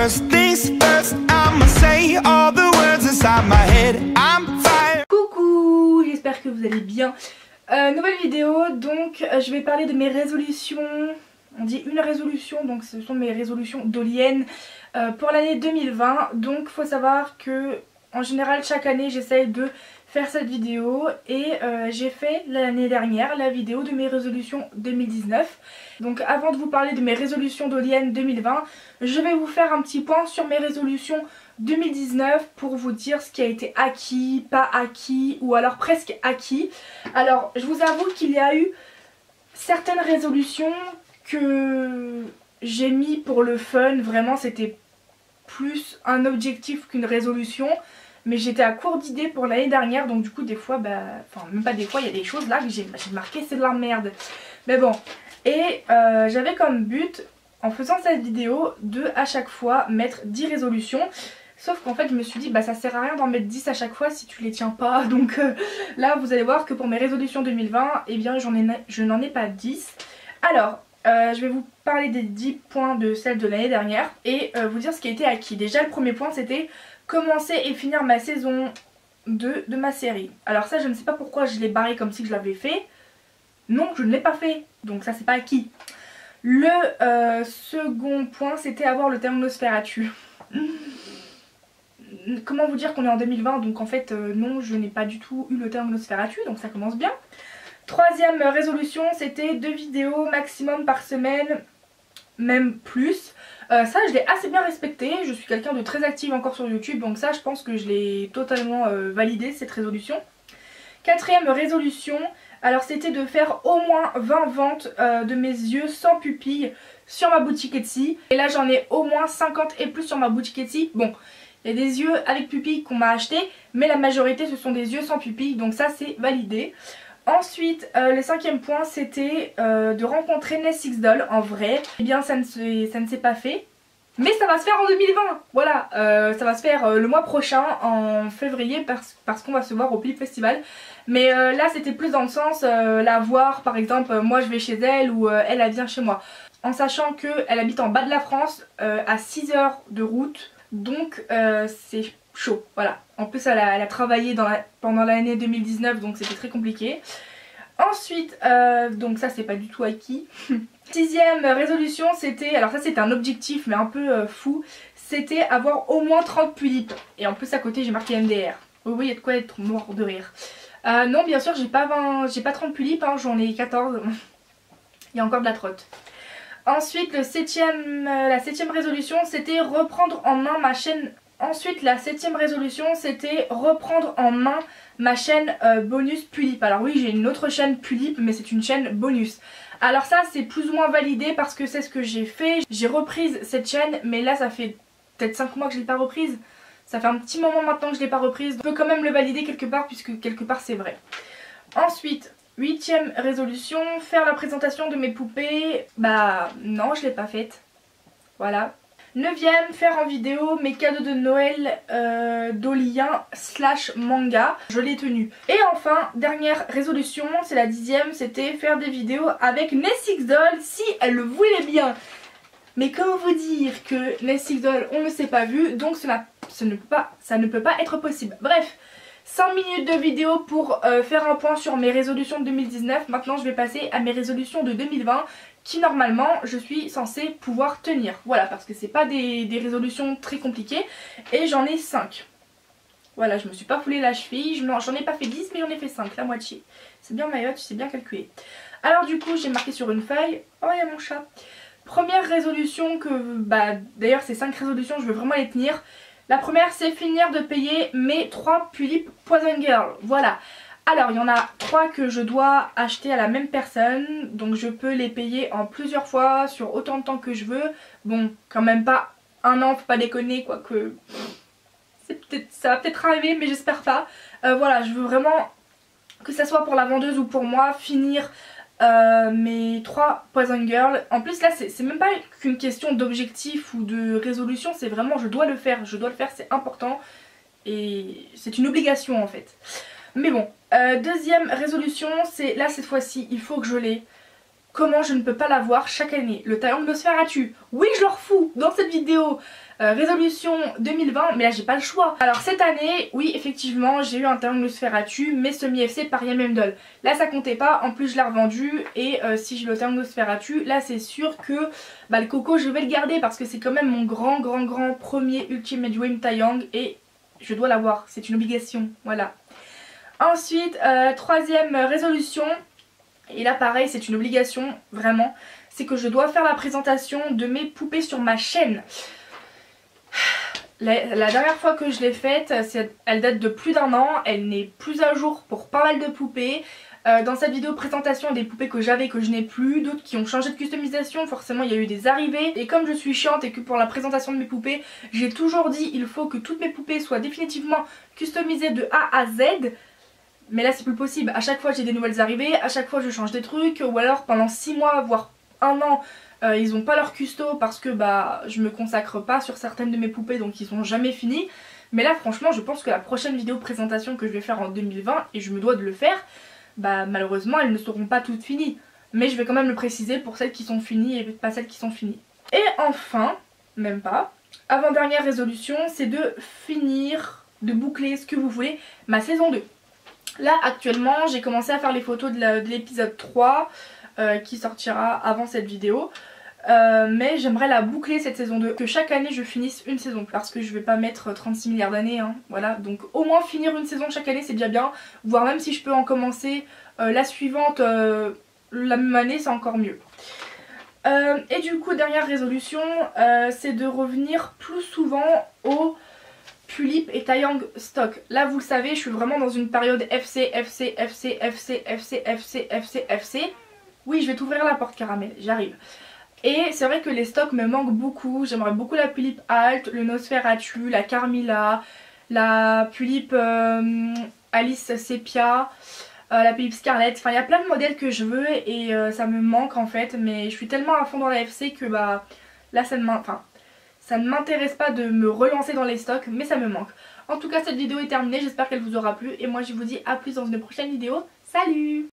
First things first, I'ma say all the words inside my head. I'm fire. Coucou, j'espère que vous allez bien. Nouvelle vidéo, donc je vais parler de mes résolutions. On dit une résolution, donc ce sont mes résolutions doliennes pour l'année 2020. Donc faut savoir que en général chaque année j'essaye de faire cette vidéo et j'ai fait l'année dernière la vidéo de mes résolutions 2019. Donc avant de vous parler de mes résolutions doliennes 2020, je vais vous faire un petit point sur mes résolutions 2019 pour vous dire ce qui a été acquis, pas acquis ou alors presque acquis. Alors je vous avoue qu'il y a eu certaines résolutions que j'ai mis pour le fun, vraiment c'était plus un objectif qu'une résolution. Mais j'étais à court d'idées pour l'année dernière, donc du coup des fois, enfin même pas des fois, il y a des choses là que j'ai marqué c'est de la merde. Mais bon, et j'avais comme but, en faisant cette vidéo, de à chaque fois mettre 10 résolutions. Sauf qu'en fait je me suis dit, ça sert à rien d'en mettre 10 à chaque fois si tu les tiens pas. Donc là vous allez voir que pour mes résolutions 2020, eh bien je n'en ai pas 10. Alors, je vais vous parler des 10 points de celles de l'année dernière et vous dire ce qui a été acquis. Déjà le premier point c'était commencer et finir ma saison 2 de ma série. Alors ça je ne sais pas pourquoi je l'ai barré comme si je l'avais fait. Non, je ne l'ai pas fait, donc ça c'est pas acquis. Le second point c'était avoir le Thermosphère-A-Tu. Comment vous dire qu'on est en 2020, donc en fait non, je n'ai pas du tout eu le Thermosphère-A-Tu, donc ça commence bien. Troisième résolution c'était 2 vidéos maximum par semaine, même plus. Ça je l'ai assez bien respecté, je suis quelqu'un de très active encore sur YouTube, donc ça je pense que je l'ai totalement validé cette résolution. Quatrième résolution, alors c'était de faire au moins 20 ventes de mes yeux sans pupille sur ma boutique Etsy. Et là j'en ai au moins 50 et plus sur ma boutique Etsy. Bon, il y a des yeux avec pupille qu'on m'a acheté, mais la majorité ce sont des yeux sans pupille, donc ça c'est validé. Ensuite, le cinquième point c'était de rencontrer NessXDoll en vrai. Eh bien ça ne s'est pas fait, mais ça va se faire en 2020. Voilà, ça va se faire le mois prochain en février parce qu'on va se voir au Philippe Festival. Mais là c'était plus dans le sens la voir par exemple, moi je vais chez elle ou elle vient chez moi. En sachant qu'elle habite en bas de la France à 6 heures de route, donc c'est chaud, voilà. En plus elle a travaillé pendant l'année 2019, donc c'était très compliqué. Ensuite, donc ça c'est pas du tout acquis. Sixième résolution c'était, alors ça c'était un objectif mais un peu fou, c'était avoir au moins 30 tulipes. Et en plus à côté j'ai marqué MDR. Oui, il y a de quoi être mort de rire. Non bien sûr j'ai pas 30 tulipes, hein, j'en ai 14. Il y a encore de la trotte. Ensuite la septième résolution c'était reprendre en main ma chaîne. Ensuite la septième résolution c'était reprendre en main ma chaîne bonus Pulip. Alors oui j'ai une autre chaîne Pulip mais c'est une chaîne bonus. Alors ça c'est plus ou moins validé parce que c'est ce que j'ai fait. J'ai reprise cette chaîne mais là ça fait peut-être 5 mois que je l'ai pas reprise. Ça fait un petit moment maintenant que je l'ai pas reprise. Je peux quand même le valider quelque part puisque quelque part c'est vrai. Ensuite, huitième résolution, faire la présentation de mes poupées. Non je l'ai pas faite. Voilà. Neuvième, faire en vidéo mes cadeaux de Noël dolien / manga. Je l'ai tenu. Et enfin, dernière résolution, c'est la 10e, c'était faire des vidéos avec NessXDoll si elle le voulait bien. Mais comment vous dire que NessXDoll on ne s'est pas vu, donc ça ne peut pas être possible. Bref, 5 minutes de vidéo pour faire un point sur mes résolutions de 2019. Maintenant je vais passer à mes résolutions de 2020 qui normalement je suis censée pouvoir tenir. Voilà, parce que c'est pas des résolutions très compliquées et j'en ai 5. Voilà, je me suis pas foulé la cheville, j'en ai pas fait 10 mais j'en ai fait 5, la moitié. C'est bien Mayotte, tu sais bien calculer. Alors du coup j'ai marqué sur une feuille, oh il y a mon chat. Première résolution que, d'ailleurs ces 5 résolutions je veux vraiment les tenir. La première c'est finir de payer mes 3 Pulip Poison Girl, voilà. Alors il y en a 3 que je dois acheter à la même personne, donc je peux les payer en plusieurs fois sur autant de temps que je veux. Bon, quand même pas un an, faut pas déconner, quoique ça va peut-être arriver mais j'espère pas. Voilà, je veux vraiment que ça soit pour la vendeuse ou pour moi finir mes 3 Poison Girl. En plus là c'est même pas qu'une question d'objectif ou de résolution, c'est vraiment je dois le faire, c'est important et c'est une obligation en fait. Mais bon, deuxième résolution, c'est là cette fois-ci, il faut que je l'ai. Comment je ne peux pas l'avoir chaque année? Le Thermosphère-A-Tu. Oui, je le refous dans cette vidéo. Résolution 2020, mais là j'ai pas le choix. Alors cette année, oui effectivement j'ai eu un talon de Nosferatu, mais semi-FC par Yamendel. Là ça comptait pas, en plus je l'ai revendu et si j'ai le talon de Nosferatu, là c'est sûr que le Coco je vais le garder parce que c'est quand même mon grand premier Ultimate Dream Taeyang et je dois l'avoir, c'est une obligation, voilà. Ensuite, troisième résolution, et là pareil c'est une obligation vraiment, c'est que je dois faire la présentation de mes poupées sur ma chaîne. La dernière fois que je l'ai faite, elle date de plus d'1 an, elle n'est plus à jour pour pas mal de poupées. Dans cette vidéo présentation, il y a des poupées que j'avais que je n'ai plus, d'autres qui ont changé de customisation, forcément il y a eu des arrivées. Et comme je suis chiante et que pour la présentation de mes poupées, j'ai toujours dit il faut que toutes mes poupées soient définitivement customisées de A à Z. Mais là c'est plus possible, à chaque fois j'ai des nouvelles arrivées, à chaque fois je change des trucs, ou alors pendant 6 mois voire 1 an ils ont pas leur custo parce que je me consacre pas sur certaines de mes poupées donc ils sont jamais finis. Mais là franchement je pense que la prochaine vidéo présentation que je vais faire en 2020, et je me dois de le faire, malheureusement elles ne seront pas toutes finies. Mais je vais quand même le préciser pour celles qui sont finies et pas celles qui sont finies. Et enfin, même pas, avant-dernière résolution, c'est de finir, de boucler ce que vous voulez, ma saison 2. Là actuellement j'ai commencé à faire les photos de l'épisode 3 qui sortira avant cette vidéo. Mais j'aimerais la boucler cette saison 2, que chaque année je finisse une saison, parce que je vais pas mettre 36 milliards d'années hein, voilà, donc au moins finir une saison chaque année c'est déjà bien, voire même si je peux en commencer la suivante la même année c'est encore mieux. Et du coup dernière résolution c'est de revenir plus souvent au Pulip et Taeyang stock. Là vous le savez je suis vraiment dans une période FC. Oui je vais t'ouvrir la porte caramel, j'arrive. Et c'est vrai que les stocks me manquent beaucoup, j'aimerais beaucoup la Pulip Alt, le Nosferatu, la Carmilla, la Pulip Alice Sepia, la Pulip Scarlet, enfin il y a plein de modèles que je veux et ça me manque en fait, mais je suis tellement à fond dans la FC que là ça ne m'intéresse pas de me relancer dans les stocks, mais ça me manque. En tout cas cette vidéo est terminée, j'espère qu'elle vous aura plu et moi je vous dis à plus dans une prochaine vidéo, salut!